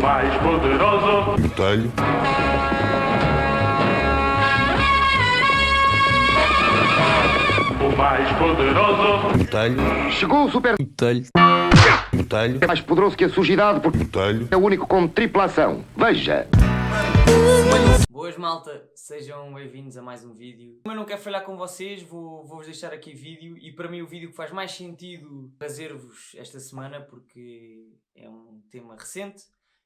mais poderoso. Metalho. O mais poderoso. Metalho. Chegou o super Metalho. Metalho. é mais poderoso que a sujidade porque Metalho. é o único com tripla ação. Veja. Boas malta, sejam bem-vindos a mais um vídeo. Como eu não quero falhar com vocês, vou-vos deixar aqui vídeo e para mim o vídeo que faz mais sentido trazer-vos esta semana porque é um tema recente.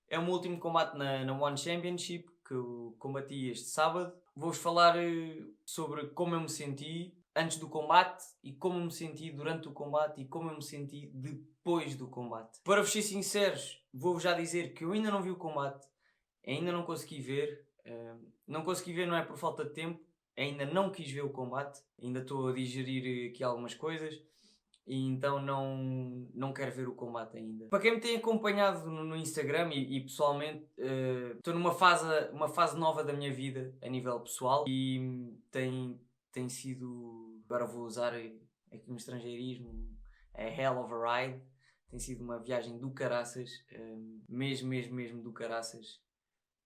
É o meu último combate na One Championship que eu combati este sábado. Vou-vos falar sobre como eu me senti antes do combate e como eu me senti durante o combate e como eu me senti depois do combate. Para vos ser sinceros, vou-vos já dizer que eu ainda não vi o combate, ainda não consegui ver. Não consegui ver não é por falta de tempo, ainda não quis ver o combate, ainda estou a digerir aqui algumas coisas e então não quero ver o combate ainda. Para quem me tem acompanhado no Instagram e pessoalmente, estou numa fase nova da minha vida a nível pessoal e tem sido, agora vou usar aqui no estrangeirismo, a hell of a ride, tem sido uma viagem do caraças, mesmo do caraças.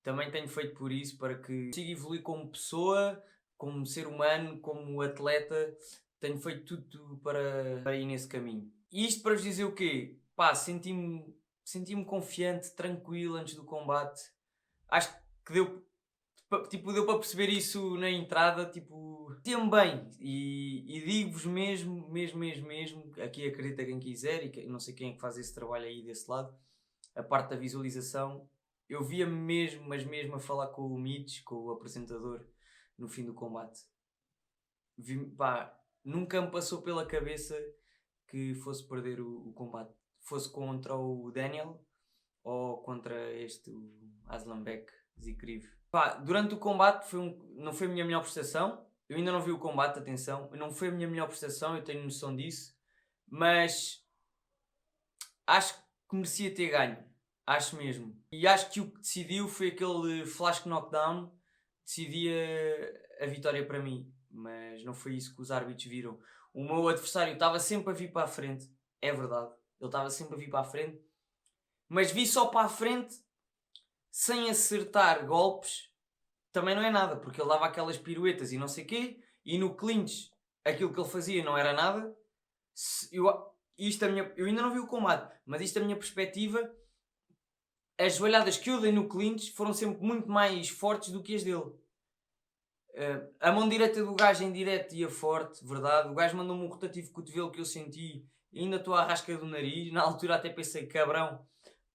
Também tenho feito por isso para que consiga evoluir como pessoa, como ser humano, como atleta. Tenho feito tudo para ir nesse caminho. E isto para vos dizer o quê? Pá, senti-me confiante, tranquilo antes do combate. Acho que deu para perceber isso na entrada. Senti-me bem. E digo-vos mesmo, aqui acredita quem quiser, e não sei quem é que faz esse trabalho aí desse lado, a parte da visualização. Eu via-me mesmo a falar com o Mitch, com o apresentador, no fim do combate. Nunca me passou pela cabeça que fosse perder o combate. Fosse contra o Daniel ou contra o Aslanbek Zikriv. Durante o combate não foi a minha melhor prestação. Eu ainda não vi o combate, atenção. Não foi a minha melhor prestação, eu tenho noção disso. Mas acho que merecia ter ganho. Acho mesmo. E acho que o que decidiu foi aquele flash knockdown. Decidia a vitória para mim. Mas não foi isso que os árbitros viram. O meu adversário estava sempre a vir para a frente. É verdade. Ele estava sempre a vir para a frente. Mas vi só para a frente sem acertar golpes. Também não é nada. Porque ele dava aquelas piruetas e não sei o quê. E no clinch aquilo que ele fazia não era nada. Eu ainda não vi o combate. Mas isto é a minha perspectiva. As joelhadas que eu dei no clinch foram sempre muito mais fortes do que as dele. A mão direita do gajo em direto ia forte, verdade. O gajo mandou-me um rotativo cotovelo que eu senti. E ainda estou à rasca do nariz. Na altura até pensei, cabrão,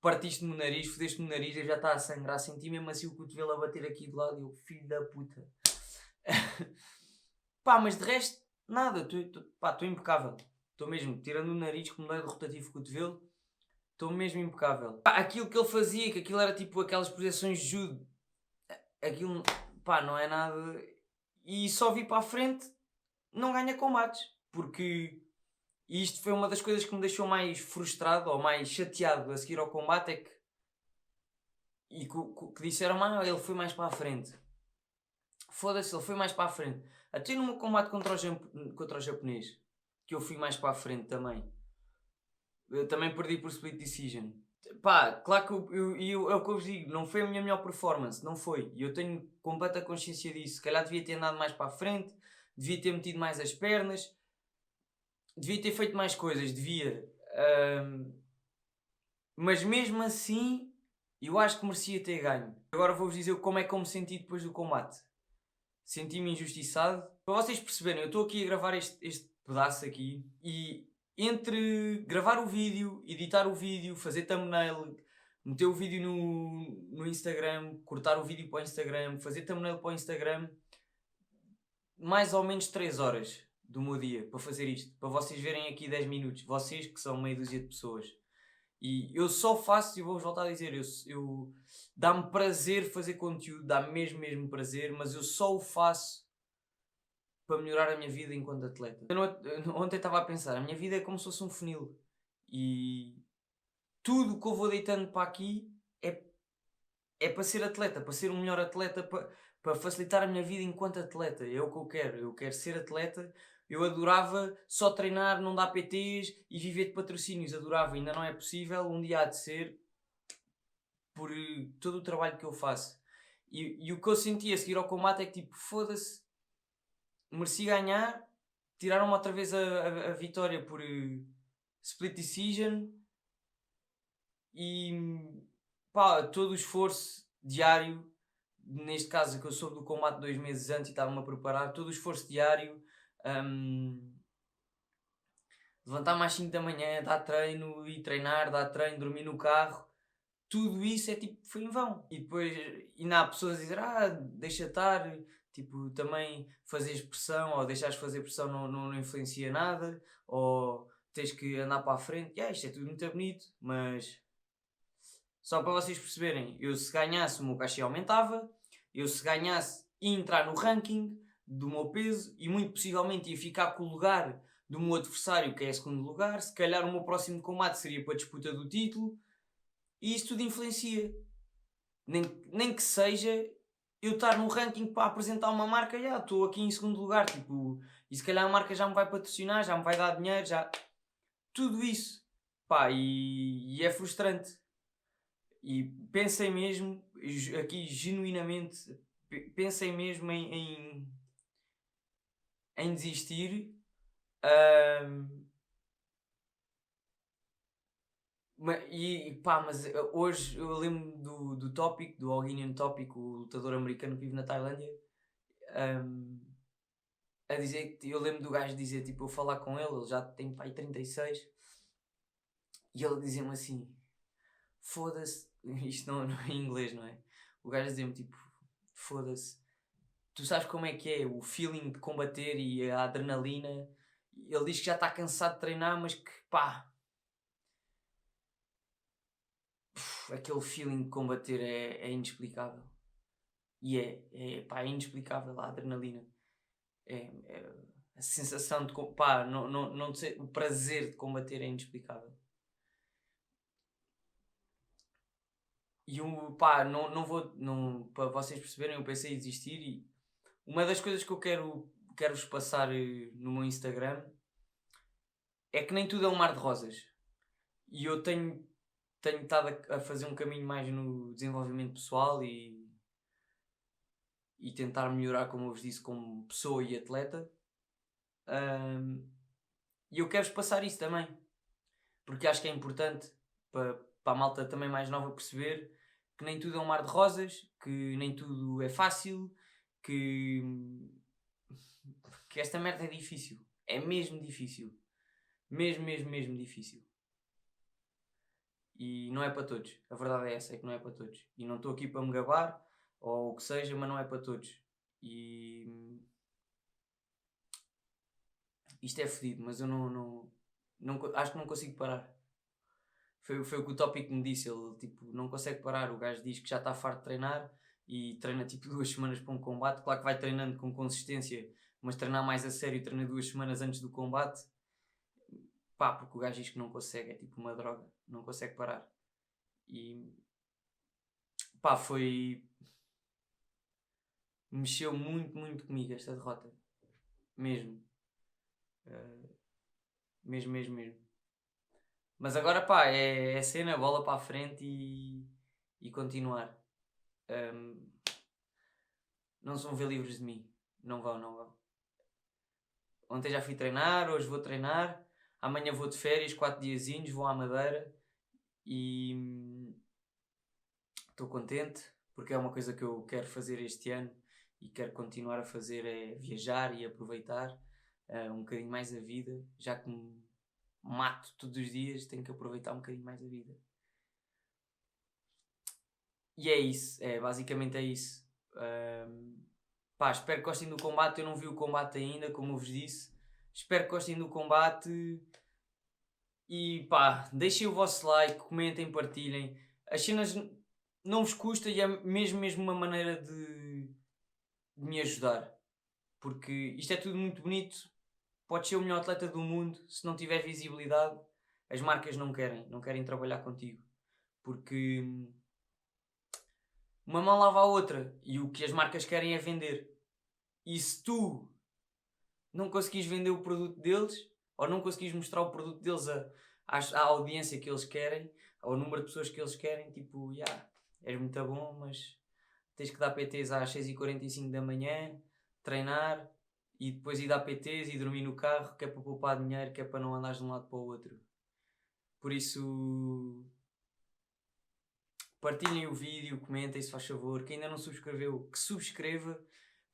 partiste-me o nariz, fodeste-me o nariz, eu já está a sangrar. Senti mesmo assim o cotovelo a bater aqui do lado. E eu, filho da puta. Mas de resto, nada. Estou impecável. Estou mesmo, tirando o nariz que me dei do rotativo cotovelo. Estou mesmo impecável. Aquilo que ele fazia, que aquilo era tipo aquelas projeções de judo. Aquilo, não é nada. E só vi para a frente, não ganha combates. Porque isto foi uma das coisas que me deixou mais frustrado ou mais chateado a seguir ao combate. É que disseram, ele foi mais para a frente. Foda-se, ele foi mais para a frente. Até no meu combate contra o japonês, que eu fui mais para a frente também. Eu também perdi por split decision. Claro que é o que eu vos digo, não foi a minha melhor performance, não foi. E eu tenho completa consciência disso. Se calhar devia ter andado mais para a frente, devia ter metido mais as pernas, devia ter feito mais coisas, devia. Mas mesmo assim, eu acho que merecia ter ganho. Agora vou-vos dizer como é que eu me senti depois do combate. Senti-me injustiçado. Para vocês perceberem, eu estou aqui a gravar este pedaço aqui e entre gravar o vídeo, editar o vídeo, fazer thumbnail, meter o vídeo no Instagram, cortar o vídeo para o Instagram, fazer thumbnail para o Instagram, mais ou menos 3 horas do meu dia para fazer isto, para vocês verem aqui 10 minutos, vocês que são meia dúzia de pessoas. E eu só faço, e vou-vos voltar a dizer, dá-me prazer fazer conteúdo, dá-me mesmo prazer, mas eu só o faço para melhorar a minha vida enquanto atleta. Ontem estava a pensar, a minha vida é como se fosse um funil. E tudo o que eu vou deitando para aqui é para ser atleta, para ser um melhor atleta, para facilitar a minha vida enquanto atleta. É o que eu quero. Eu quero ser atleta. Eu adorava só treinar, não dar PTs e viver de patrocínios. Adorava, ainda não é possível. Um dia há de ser. por todo o trabalho que eu faço. E o que eu senti a seguir ao combate é que tipo, foda-se, mereci ganhar, tiraram-me outra vez a vitória por split decision e pá, todo o esforço diário, neste caso que eu soube do combate 2 meses antes e estava-me a preparar, todo o esforço diário, levantar-me às 5 da manhã, dar treino, ir treinar, dar treino, dormir no carro, tudo isso é tipo, foi em vão. E depois ainda há pessoas a dizer, deixa estar, tipo, também fazeres pressão ou deixares fazer pressão não influencia nada, ou tens que andar para a frente. Isto é tudo muito bonito, mas só para vocês perceberem, eu se ganhasse o meu cachê aumentava, eu se ganhasse ia entrar no ranking do meu peso e muito possivelmente ia ficar com o lugar do meu adversário que é segundo lugar, se calhar o meu próximo combate seria para a disputa do título e isso tudo influencia. Nem que seja eu estar no ranking para apresentar uma marca, estou aqui em segundo lugar, tipo, e se calhar a marca já me vai patrocinar, já me vai dar dinheiro, já... Tudo isso. Pá, e é frustrante. E pensem mesmo, aqui genuinamente, pensem mesmo em desistir. Mas hoje eu lembro do tópico, do Alguinian tópico, o lutador americano que vive na Tailândia, a dizer que eu lembro do gajo dizer, tipo, eu falar com ele já tem pai 36, e ele dizia-me assim, foda-se, isto não é em inglês, não é? O gajo dizia-me tipo, foda-se, tu sabes como é que é o feeling de combater e a adrenalina. Ele diz que já está cansado de treinar, mas que pá, aquele feeling de combater é inexplicável. E é inexplicável a adrenalina. A sensação de pá, não sei, o prazer de combater é inexplicável. E não vou, para vocês perceberem, eu pensei em desistir e uma das coisas que eu quero-vos passar no meu Instagram é que nem tudo é um mar de rosas. E eu tenho estado a fazer um caminho mais no desenvolvimento pessoal e tentar melhorar, como eu vos disse, como pessoa e atleta. E eu quero-vos passar isso também. Porque acho que é importante para a malta também mais nova perceber que nem tudo é um mar de rosas, que nem tudo é fácil, que esta merda é difícil. É mesmo difícil. Mesmo difícil. E não é para todos. A verdade é essa, é que não é para todos. E não estou aqui para me gabar, ou o que seja, mas não é para todos. E isto é fedido, mas eu acho que não consigo parar. Foi o que o tópico me disse, ele tipo, não consegue parar. O gajo diz que já está farto de treinar e treina tipo 2 semanas para um combate. Claro que vai treinando com consistência, mas treinar mais a sério, treina 2 semanas antes do combate. Pá, porque o gajo diz que não consegue, é tipo uma droga, não consegue parar. E pá, mexeu muito comigo esta derrota. Mesmo. Mesmo. Mas agora pá, é cena, bola para a frente e continuar. Não se vão ver livres de mim. Não vão. Ontem já fui treinar, hoje vou treinar. Amanhã vou de férias, 4 diazinhos, vou à Madeira. E estou contente, porque é uma coisa que eu quero fazer este ano. E quero continuar a fazer, é viajar e aproveitar um bocadinho mais a vida. Já que me mato todos os dias, tenho que aproveitar um bocadinho mais a vida. E é isso, basicamente é isso. Espero que gostem do combate. Eu não vi o combate ainda, como eu vos disse. Espero que gostem do combate. E deixem o vosso like, comentem, partilhem. As cenas não vos custa e é mesmo uma maneira de me ajudar. Porque isto é tudo muito bonito. Podes ser o melhor atleta do mundo, se não tiver visibilidade, as marcas não querem trabalhar contigo. Porque uma mão lava a outra e o que as marcas querem é vender. E se tu não conseguires vender o produto deles, ou não conseguires mostrar o produto deles à audiência que eles querem, ao número de pessoas que eles querem, tipo, és muito bom, mas tens que dar PTs às 6h45 da manhã, treinar e depois ir dar PTs e dormir no carro, que é para poupar dinheiro, que é para não andares de um lado para o outro. Por isso, partilhem o vídeo, comentem se faz favor. Quem ainda não subscreveu, que subscreva,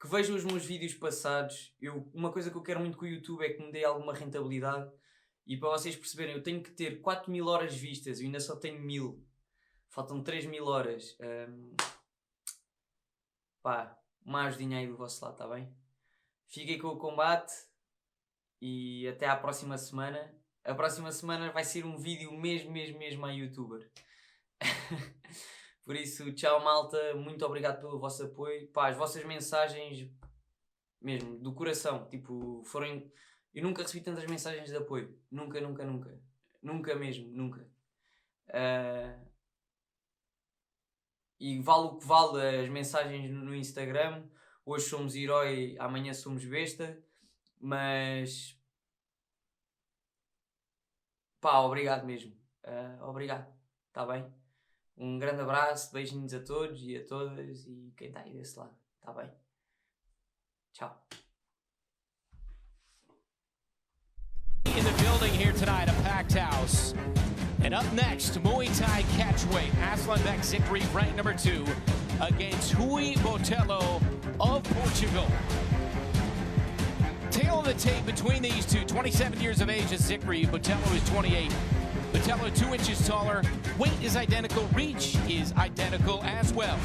que vejam os meus vídeos passados. Uma coisa que eu quero muito com o YouTube é que me dê alguma rentabilidade. E para vocês perceberem, eu tenho que ter 4.000 horas vistas, eu ainda só tenho 1.000. Faltam 3.000 horas. Pá, uma ajudinha aí do vosso lado, está bem? Fiquem com o combate e até à próxima semana. A próxima semana vai ser um vídeo mesmo a youtuber. Por isso, tchau malta, muito obrigado pelo vosso apoio. Pá, as vossas mensagens, mesmo, do coração, tipo, foram... Eu nunca recebi tantas mensagens de apoio. Nunca. Nunca mesmo, nunca. E vale o que vale as mensagens no Instagram. Hoje somos herói, amanhã somos besta. Mas... pá, obrigado mesmo. Obrigado, está bem? Um grande abraço, beijinhos a todos e a todas e quem está aí desse lado, está bem? Tchau. In the building here tonight, a packed house. And up next, Muay Thai catchweight, Aslanbek Zikri, ranked number 2, against Rui Botelho of Portugal. Tail of the tape between these two, 27 years of age is Zikri, Botelho is 28. Botelho 2 inches taller, weight is identical, reach is identical as well.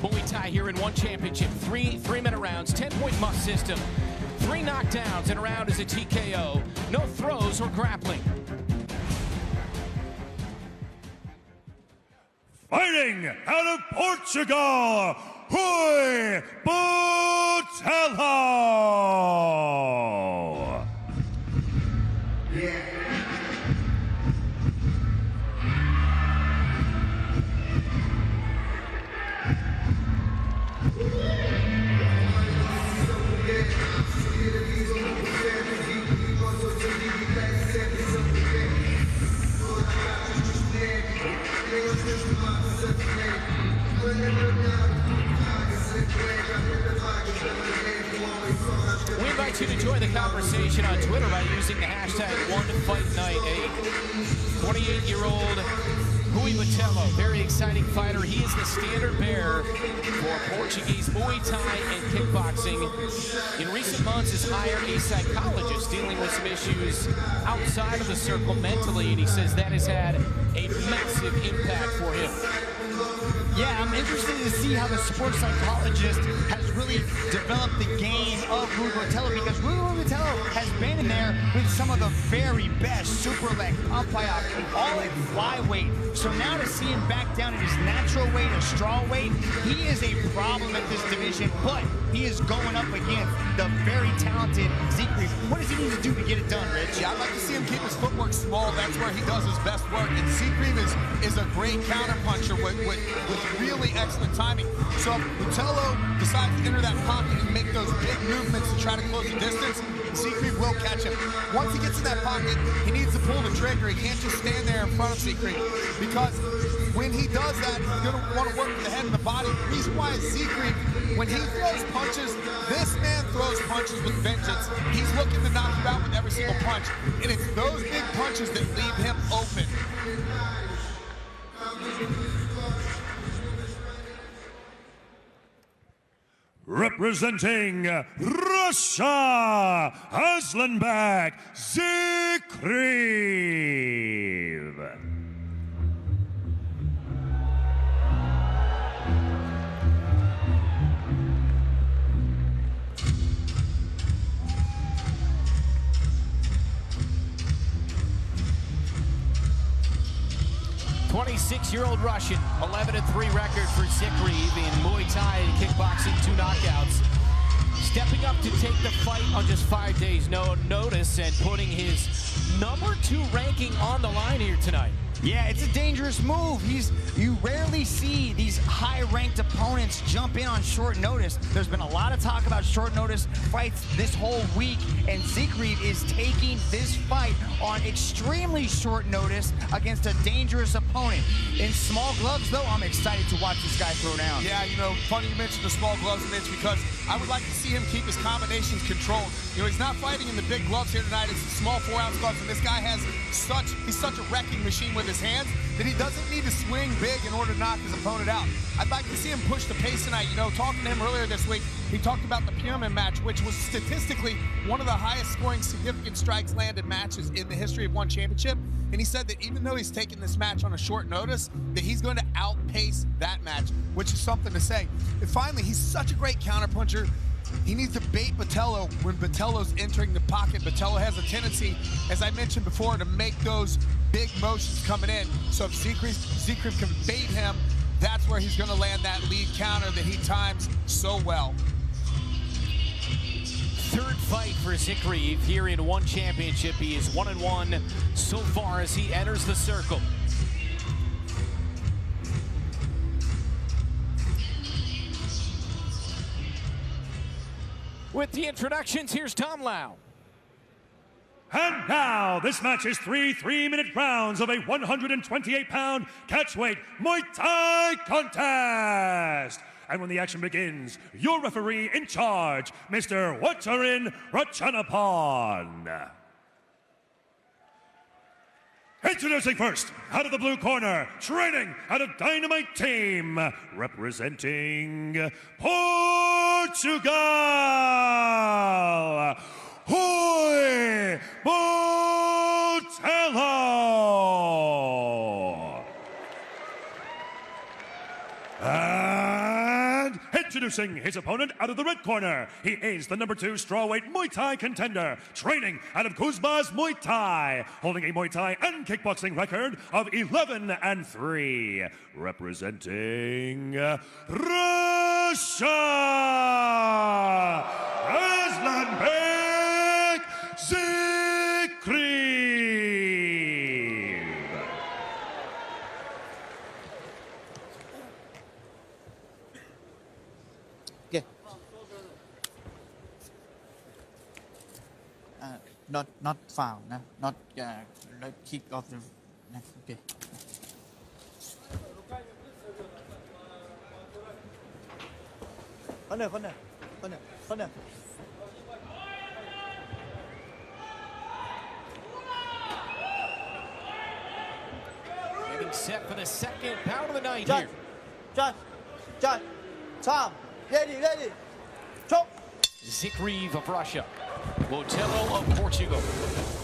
Muay Thai here in one championship, three-minute rounds, 10-point must system. 3 knockdowns and a round is a TKO. No throws or grappling. Fighting out of Portugal, Rui Botelho. We invite you to join the conversation on Twitter by using the hashtag #OneFightNight8. 28-year-old Rui Botelho, very exciting fighter. He is the standard bearer for Portuguese Muay Thai and kickboxing. In recent months, has hired a psychologist dealing with some issues outside of the circle mentally, and he says that has had a massive impact for him. Yeah, I'm interested to see how the sports psychologist has really developed the game of Rui Botelho, because Rui Botelho has been in there with some of the very best super leg, umpire, all at flyweight. So now to see him back down at his natural weight, a straw weight, he is a problem at this division, but he is going up against the very talented Zikri. What does he need to do to get it done, Rich? Yeah, I'd like to see him keep his footwork small. That's where he does his best work. And Zikri is a great counterpuncher with really excellent timing. So if Botelho decides to enter that pocket and make those big movements to try to close the distance, Zikri will catch him. Once he gets in that pocket, he needs to pull the trigger. He can't just stand there in front of Zikri, because when he does that, he's going to want to work with the head and the body. The reason why is Zikri, when he throws punches, this man throws punches with vengeance. He's looking to knock you out with every single punch. And it's those big punches that leave him open. Representing Russia, Aslanbek Zikri. 26-year-old Russian, 11-3 record for Zikri in Muay Thai and kickboxing, 2 knockouts. Stepping up to take the fight on just 5 days notice and putting his #2 ranking on the line here tonight. Yeah, it's a dangerous move. You rarely see these high-ranked opponents jump in on short notice. There's been a lot of talk about short notice fights this whole week, and Zikreev is taking this fight on extremely short notice against a dangerous opponent. In small gloves, though, I'm excited to watch this guy throw down. Yeah, you know, funny you mentioned the small gloves, Mitch, because I would like to see him keep his combinations controlled. You know, he's not fighting in the big gloves here tonight. It's the small 4-ounce gloves, and this guy has he's such a wrecking machine with his hands that he doesn't need to swing big in order to knock his opponent out. I'd like to see him push the pace tonight. You know, talking to him earlier this week, he talked about the Pyramid match, which was statistically one of the highest scoring significant strikes landed matches in the history of one championship. And he said that even though he's taking this match on a short notice, that he's going to outpace that match, which is something to say. And finally, he's such a great counterpuncher. He needs to bait Botelho when Botelho's entering the pocket. Botelho has a tendency, as I mentioned before, to make those big motions coming in. So if Zikreev can bait him, that's where he's going to land that lead counter that he times so well. Third fight for Zikreev here in one championship. He is 1-1 so far as he enters the circle. With the introductions, here's Tom Lau. And now, this match is 3 3-minute rounds of a 128-pound catchweight Muay Thai contest. And when the action begins, your referee in charge, Mr. Watarin Ratchanapan. Introducing first, out of the blue corner, training out of Dynamite Team, representing Portugal, Vou Botelho. And introducing his opponent out of the red corner, he is the number 2 strawweight Muay Thai contender, training out of Kuzba's Muay Thai, holding a Muay Thai and kickboxing record of 11-3, representing Russia, Aslanbek Zikreev. Not foul, no? Not kick off the. Okay. Corner. Getting set for the second bout of the night here. John, Tom, ready, chop. Zikreev of Russia, Botelho of Portugal.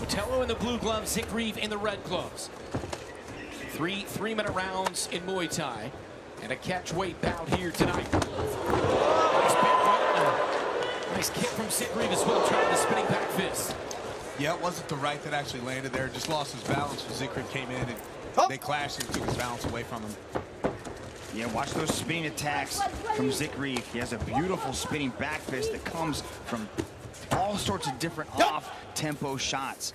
Botelho in the blue gloves, Zikreev in the red gloves. 3 3-minute rounds in Muay Thai, and a catchweight bout here tonight. Nice kick from Zikreev as well, trying the spinning back fist. Yeah, it wasn't the right that actually landed there. Just lost his balance when Zikreev came in, and they clashed and took his balance away from him. Yeah, watch those spinning attacks from Zikreev. He has a beautiful spinning back fist that comes from all sorts of different off-tempo shots.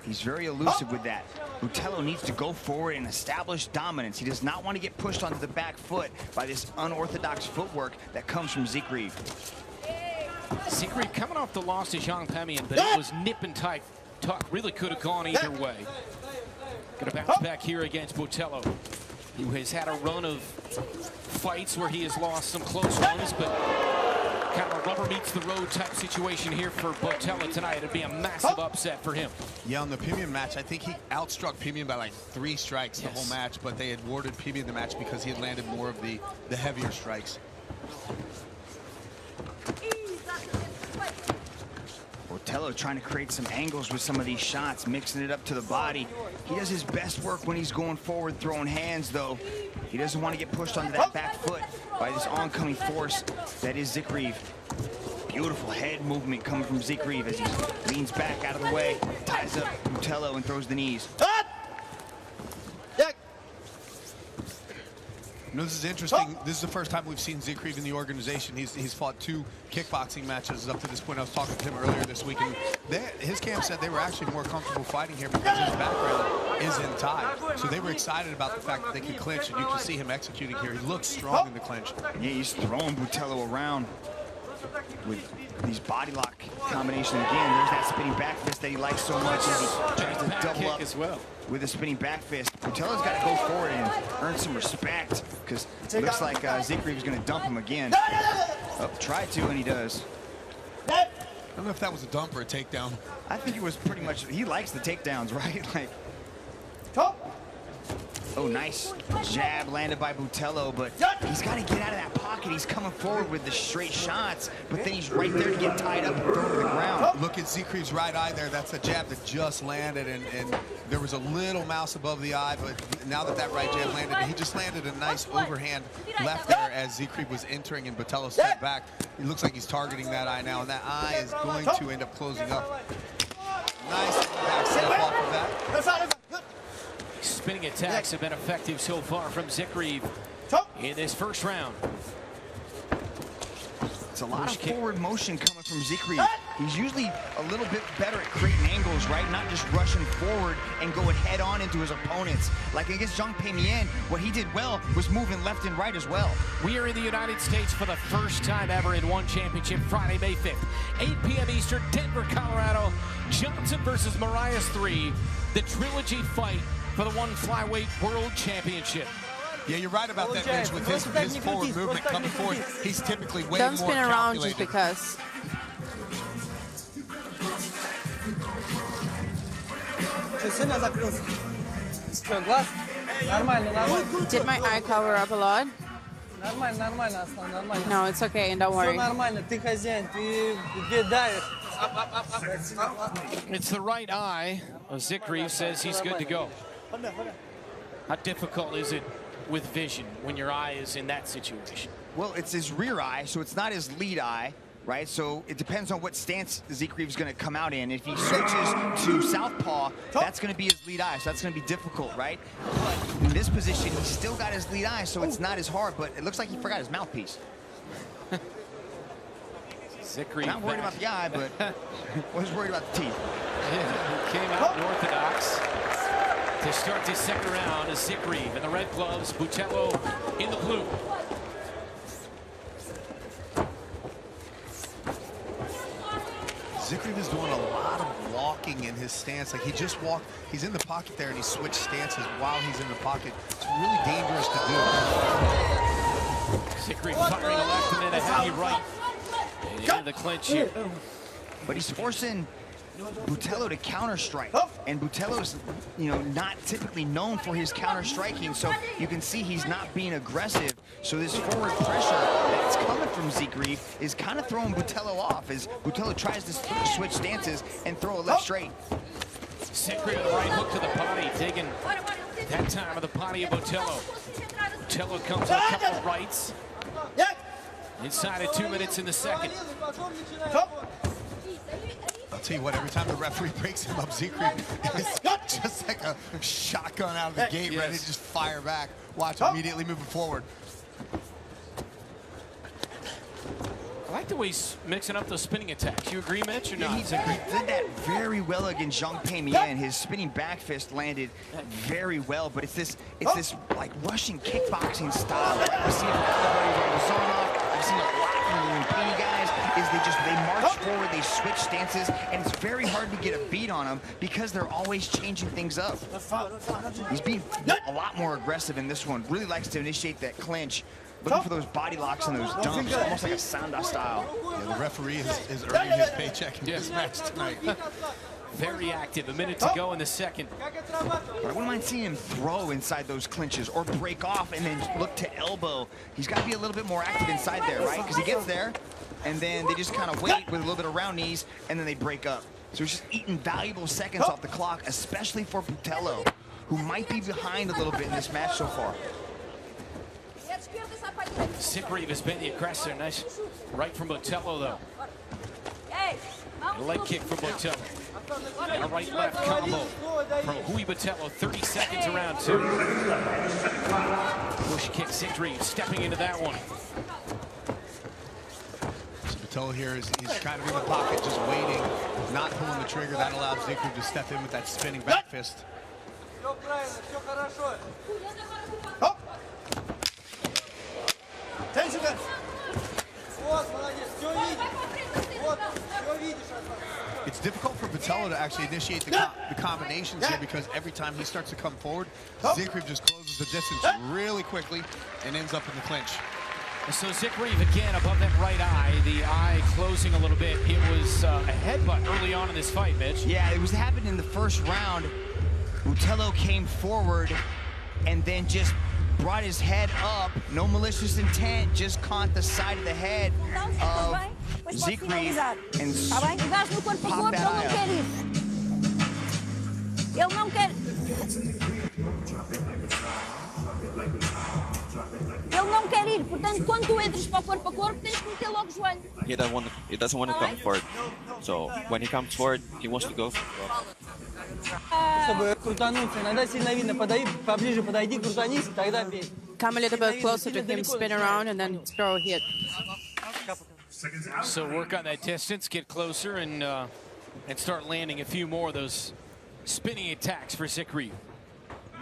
He's very elusive with that. Botelho needs to go forward and establish dominance. He does not want to get pushed onto the back foot by this unorthodox footwork that comes from Zikreev. Zikreev coming off the loss to Zhang Pemian, but it was nip and tuck. Really could have gone either way. Gonna bounce back here against Botelho, who has had a run of fights where he has lost some close ones, but kind of a rubber meets the road type situation here for Botelho tonight. It'd be a massive upset for him. Yeah, on the Pemian match, I think he outstruck Pemian by like 3 strikes the whole match, but they had awarded Pemian the match because he had landed more of the heavier strikes. Botelho trying to create some angles with some of these shots, mixing it up to the body. He does his best work when he's going forward, throwing hands, though. He doesn't want to get pushed onto that back foot by this oncoming force that is Zikreev. Beautiful head movement coming from Zikreev as he leans back out of the way, ties up Botelho and throws the knees. You know, this is interesting. This is the first time we've seen Zikreev in the organization. He's fought 2 kickboxing matches up to this point. I was talking to him earlier this week, and his camp said they were actually more comfortable fighting here because his background is in tie. So they were excited about the fact that they could clinch, and you can see him executing here. He looks strong in the clinch. Yeah, he's throwing Butello around with these body lock combination. Again, there's that spinning back fist that he likes so much as he tries to double up as well with a spinning back fist. Butello's got to go forward and earn some respect, because it looks like Zikriev's going to dump him again. Oh, try to, and he does. I don't know if that was a dump or a takedown. I think it was pretty much, he likes the takedowns, right? Like, oh, nice jab landed by Butello, but he's got to get out of that pocket. He's coming forward with the straight shots, but then he's right there to get tied up and thrown to the ground. Look at Zikriev's right eye there. That's a jab that just landed, and there was a little mouse above the eye, but now that that right jab landed, he just landed a nice overhand left there as Zikriev was entering and Butello stepped back. It looks like he's targeting that eye now, and that eye is going to end up closing up. Nice back step off of that. Spinning attacks have been effective so far from Zikriev in this first round. It's a lot of forward motion coming from Zikriev. He's usually a little bit better at creating angles, right? Not just rushing forward and going head on into his opponents. Like against Zhang Peimien, what he did well was moving left and right as well. We are in the United States for the first time ever in one championship, Friday, May 5th, 8 p.m. Eastern, Denver, Colorado. Johnson versus Marias 3, the trilogy fight for the one flyweight world championship. Yeah, you're right about that, Mitch. With his forward movement coming forward, he's typically way Don't more spin around just calculated. because. Did my eye cover up a lot? No, it's okay, and don't worry. It's the right eye. Zikriev says he's good to go. How difficult is it with vision when your eye is in that situation? Well, it's his rear eye, so it's not his lead eye, right? So it depends on what stance Zikriev's going to come out in. If he switches to southpaw, that's going to be his lead eye, so that's going to be difficult, right? But in this position, he's still got his lead eye, so it's not as hard, but it looks like he forgot his mouthpiece. Zikriev Not worried about the eye, but was worried about the teeth. Yeah, he came out unorthodox to start this second round. Is Zikriev in the red gloves, Butello in the blue. Zikriev is doing a lot of walking in his stance. Like he just walked, he's in the pocket there and he switched stances while he's in the pocket. It's really dangerous to do. Zikriev firing a left and then a heavy right. And into the clinch here. But he's forcing Butello to counter strike, and Butello's, not typically known for his counter striking, so you can see he's not being aggressive. So this forward pressure that's coming from Zikriev is kind of throwing Butello off as Butello tries to switch stances and throw a left straight. Zikriev with a right hook to the body, taking that time of the body of Butello. Butello comes with a couple of rights. Inside of 2 minutes in the second. I'll tell you what, every time the referee breaks him up, Zikriev is just like a shotgun out of the gate, ready to just fire back. Watch, immediately moving forward. I like the way he's mixing up those spinning attacks. You agree, Mitch, or not? He did that very well against Zhang Peimien. His spinning back fist landed very well, but it's this like Russian kickboxing style. I've seen it from I've seen a lot from the Lumpini guys. They march forward, they switch stances, and it's very hard to get a beat on them because they're always changing things up. He's being a lot more aggressive in this one. Really likes to initiate that clinch. Looking for those body locks and those dumps, almost like a Sanda style. Yeah, the referee is earning his paycheck in this match tonight. Very active. A minute to go in the second. But I wouldn't mind seeing him throw inside those clinches or break off and then look to elbow. He's got to be a little bit more active inside there, right? Because he gets there, and then they just kind of wait with a little bit of round knees, and then they break up. So he's just eating valuable seconds off the clock, especially for Butello, who might be behind a little bit in this match so far. Zikriev has been the aggressor. Nice right from Butello, though. A leg kick from Butello. A right-left combo from Rui Butello. 30 seconds around two. Push kick, Zikriev stepping into that one. So Butello here he's kind of in the pocket, just waiting, not pulling the trigger. That allows Zikriev to step in with that spinning back fist. It's difficult for Botello to actually initiate the combinations here because every time he starts to come forward, Zikrev just closes the distance really quickly and ends up in the clinch. So Zikrev again above that right eye, the eye closing a little bit. It was a headbutt early on in this fight, Mitch. Yeah, it was happening in the first round. Botello came forward and then just brought his head up. No malicious intent, just caught the side of the head of Zikrev and popped that eye up. Ele não quer. Ele não quer ir, portanto, quando tu entras para o corpo a corpo, tens que meter logo o joelho. He doesn't want to come forward. So when he comes forward, he wants to go. Come a little bit closer to him, spin around, and then throw a hit. So work on that distance, get closer, and start landing a few more of those spinning attacks for Zikrev.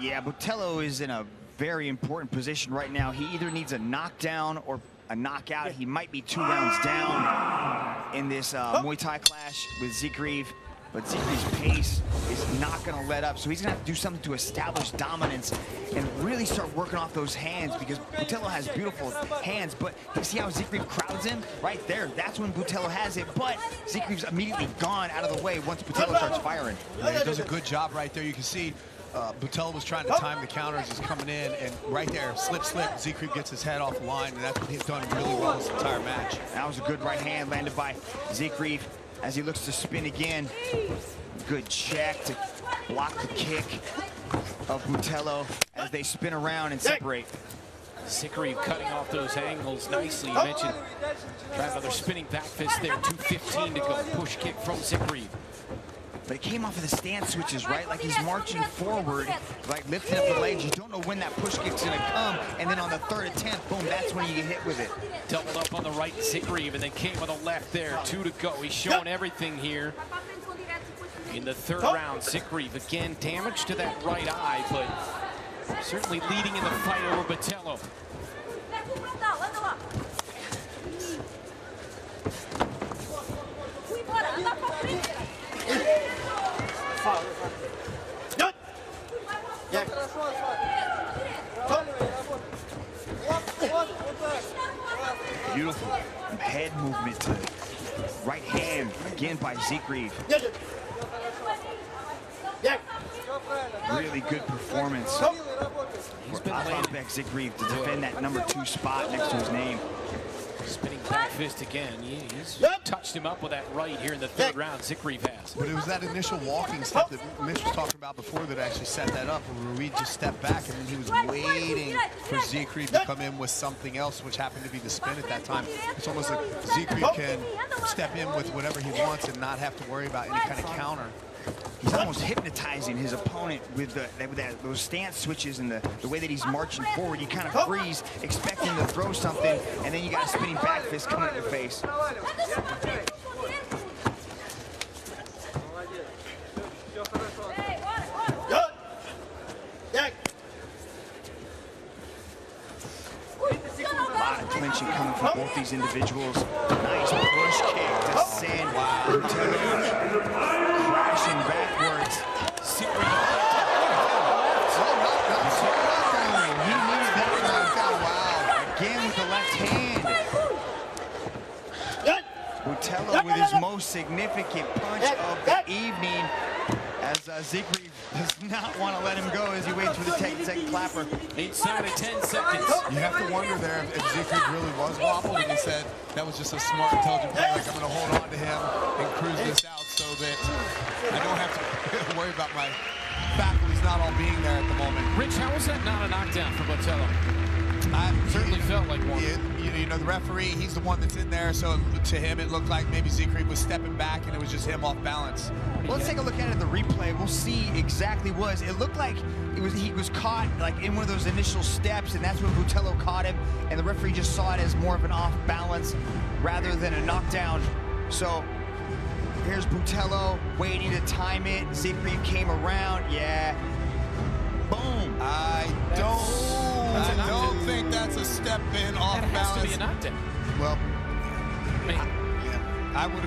Yeah, Botello is in a very important position right now. He either needs a knockdown or a knockout. He might be 2 rounds down in this Muay Thai clash with Zikrev, but Zikrev's pace is not going to let up, so he's going to have to do something to establish dominance and really start working off those hands, because Botello has beautiful hands, but you see how Zikrev crowds him? Right there, that's when Botello has it, but Zikrev's immediately gone out of the way once Botello starts firing. Yeah, he does a good job right there. You can see Botello was trying to time the counter as he's coming in, and right there, slip, Zikrev gets his head off the line, and that's what he's done really well this entire match. That was a good right hand landed by Zikrev as he looks to spin again. Good check to block the kick of Botello as they spin around and separate. Zikrev cutting off those angles nicely. You mentioned try another spinning back fist there. 2:15 to go. Push kick from Zikrev. But it came off of the stance switches, right? Like he's marching forward, like lifting up the legs. You don't know when that push kick's gonna come, and then on the third attempt, boom, that's when you get hit with it. Doubled up on the right, Zikrev, and then came on the left there. 2 to go. He's showing everything here. In the third round, Zikrev again damage to that right eye, but certainly leading in the fight over Botello. Beautiful head movement to the right hand again by Zikrev. Really good performance for Azatbek Zikrev to defend that #2 spot next to his name. Spinning back fist again. He's touched him up with that right here in the third round. Zikrev has. But it was that initial walking step that Mitch was talking about before that actually set that up, where Ruiz just stepped back and then he was waiting for Zikrev to come in with something else, which happened to be the spin at that time. It's almost like Zikrev can step in with whatever he wants and not have to worry about any kind of counter. He's almost hypnotizing his opponent with those stance switches and the way that he's marching forward. You kind of freeze, expecting to throw something, and then you got a spinning back fist coming at your face. A lot of clinching coming from both these individuals. Nice push kick to send Botello crashing backwards. He needed that one. Wow. Again with the left hand. Botello with his most significant punch of the evening, as Zikrev does not want to let him go as he waits for the second clapper. Inside of 10 seconds. You have to wonder there if Zikrev really was wobbled, and he said that was just a smart, intelligent play. Like, I'm going to hold on to him and cruise this out so that I don't have to worry about my faculties not all being there at the moment. Rich, how was that not a knockdown for Botello? Certainly felt like one. You know, the referee, he's the one that's in there, so to him it looked like maybe Zikrev was stepping back and it was just him off balance. Well, let's take a look at it, the replay. We'll see exactly what it looked like. He was caught like in one of those initial steps, and that's when Botello caught him, and the referee just saw it as more of an off balance rather than a knockdown. So here's Botello waiting to time it. Zikrev came around. Yeah, Boom. I don't think that's a step in off That has balance. to be a knockdown. Well, I mean, I would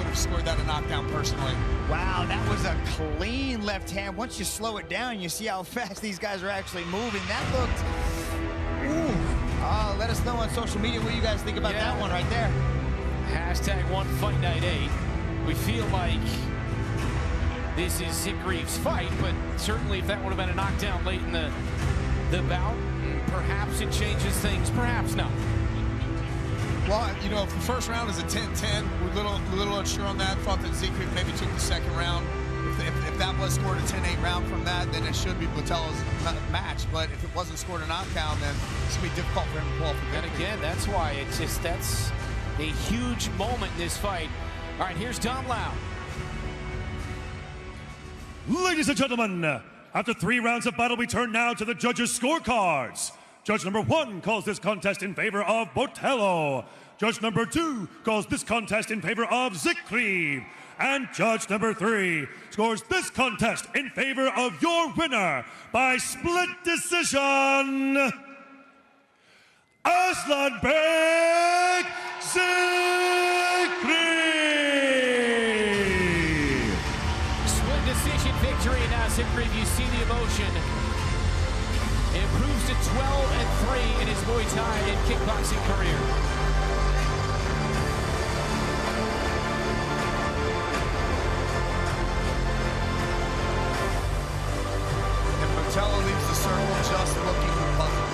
have scored that a knockdown personally. Wow, that was a clean left hand. Once you slow it down, you see how fast these guys are actually moving. That looked, ooh. Let us know on social media what you guys think about that one right there. Hashtag One Fight Night 8. We feel like this is Zikriev's fight, but certainly if that would have been a knockdown late in the bout, perhaps it changes things, perhaps not. Well, you know, if the first round is a 10-10, we're a little unsure on that. Thought that Zikriev maybe took the second round. If that was scored a 10-8 round from that, then it should be Botello's match. But if it wasn't scored a knockdown, then it's going to be difficult for him to pull off the victory. And again, that's why that's a huge moment in this fight. All right, here's Dom Lau. Ladies and gentlemen, after 3 rounds of battle, we turn now to the judges' scorecards. Judge number 1 calls this contest in favor of Botello. Judge number 2 calls this contest in favor of Zikriev. And judge number 3 scores this contest in favor of your winner by split decision, Aslanbek Zikriev. Split decision victory. Now Zikriev, you see the emotion. Improves to 12-3 in his Muay Thai and kickboxing career. And Botello leaves the circle just looking puzzled.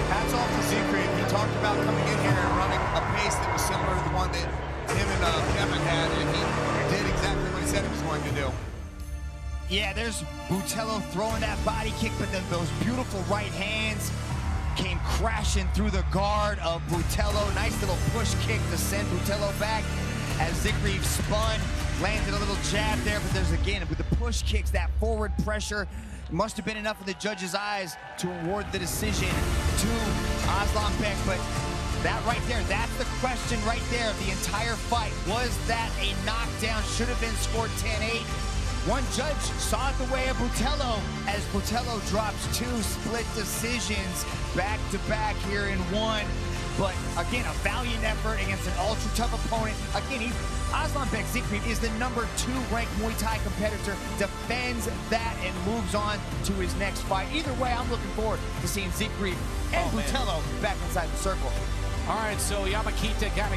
Hats off to Zikriev. He talked about coming in here and running a pace that was similar to the one that him and Kevin had, and he did exactly what he said he was going to do. Yeah, there's Botello throwing that body kick, but then those beautiful right hands came crashing through the guard of Botello. Nice little push kick to send Botello back as Zikriev spun, landed a little jab there, but there's again, with the push kicks, that forward pressure, must have been enough in the judge's eyes to award the decision to Aslanbek, but that right there, that's the question right there of the entire fight. Was that a knockdown? Should have been scored 10-8. One judge saw it the way of Botello as Botello drops 2 split decisions back-to-back here in 1. But again, a valiant effort against an ultra-tough opponent. Again, Aslanbek Zikriev is the #2 ranked Muay Thai competitor, defends that and moves on to his next fight. Either way, I'm looking forward to seeing Zikriev and Botello back inside the circle. All right, so Yamakita got